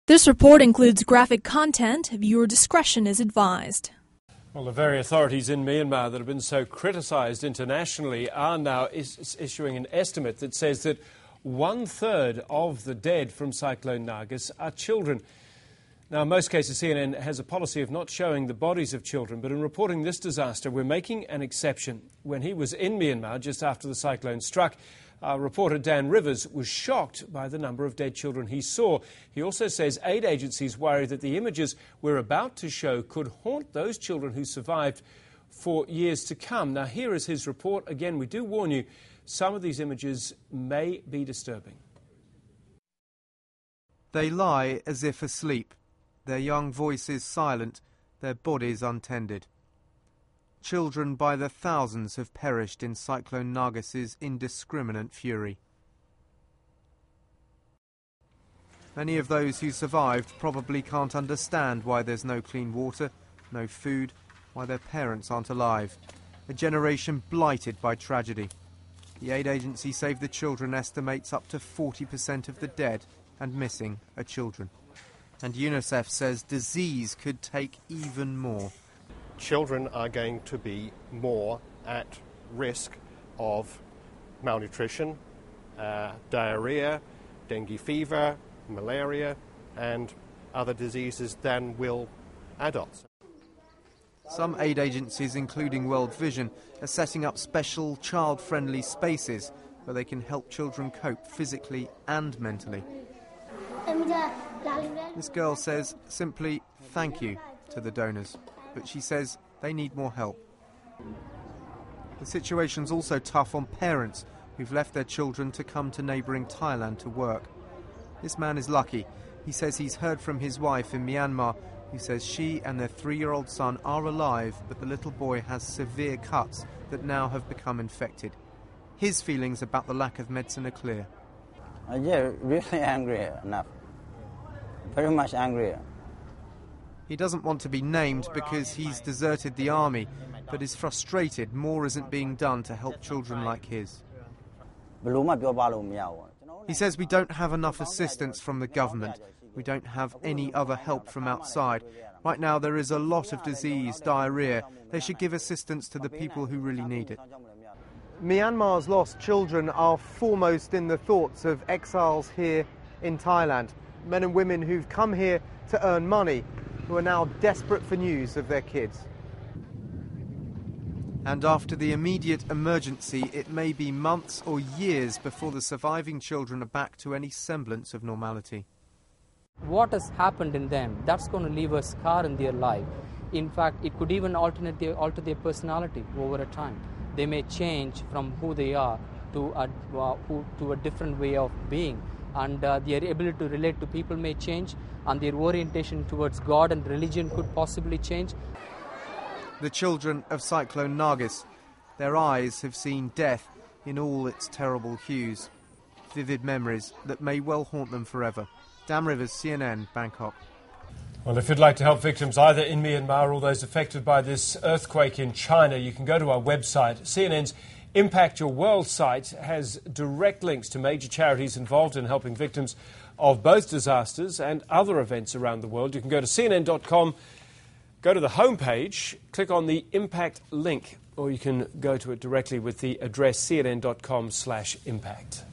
This report includes graphic content. Viewer discretion is advised. Well, the very authorities in Myanmar that have been so criticised internationally are now issuing an estimate that says that 1/3 of the dead from Cyclone Nargis are children. Now, in most cases, CNN has a policy of not showing the bodies of children, but in reporting this disaster, we're making an exception. When he was in Myanmar just after the cyclone struck, our reporter Dan Rivers was shocked by the number of dead children he saw. He also says aid agencies worry that the images we're about to show could haunt those children who survived for years to come. Now, here is his report. Again, we do warn you, some of these images may be disturbing. They lie as if asleep, their young voices silent, their bodies untended. Children by the thousands have perished in Cyclone Nargis's indiscriminate fury. Many of those who survived probably can't understand why there's no clean water, no food, why their parents aren't alive. A generation blighted by tragedy. The aid agency Save the Children estimates up to 40% of the dead and missing are children. And UNICEF says disease could take even more. Children are going to be more at risk of malnutrition, diarrhea, dengue fever, malaria and other diseases than will adults. Some aid agencies, including World Vision, are setting up special child-friendly spaces where they can help children cope physically and mentally. This girl says simply thank you to the donors, but she says they need more help. The situation's also tough on parents who've left their children to come to neighbouring Thailand to work. This man is lucky. He says he's heard from his wife in Myanmar, who says she and their 3-year-old son are alive, but the little boy has severe cuts that now have become infected. His feelings about the lack of medicine are clear. Yeah, really angry enough. Very much angry. He doesn't want to be named because he's deserted the army, but is frustrated more isn't being done to help children like his. He says we don't have enough assistance from the government. We don't have any other help from outside. Right now there is a lot of disease, diarrhea. They should give assistance to the people who really need it. Myanmar's lost children are foremost in the thoughts of exiles here in Thailand. Men and women who've come here to earn money, who are now desperate for news of their kids. And after the immediate emergency, it may be months or years before the surviving children are back to any semblance of normality. What has happened in them, that's going to leave a scar in their life. In fact, it could even alter their personality over a time. They may change from who they are to a different way of being. And their ability to relate to people may change, and their orientation towards God and religion could possibly change. The children of Cyclone Nargis, their eyes have seen death in all its terrible hues. Vivid memories that may well haunt them forever. Dan Rivers, CNN, Bangkok. Well, if you'd like to help victims either in Myanmar or those affected by this earthquake in China, you can go to our website. CNN's Impact Your World site has direct links to major charities involved in helping victims of both disasters and other events around the world. You can go to CNN.com, go to the homepage, click on the Impact link, or you can go to it directly with the address cnn.com/impact.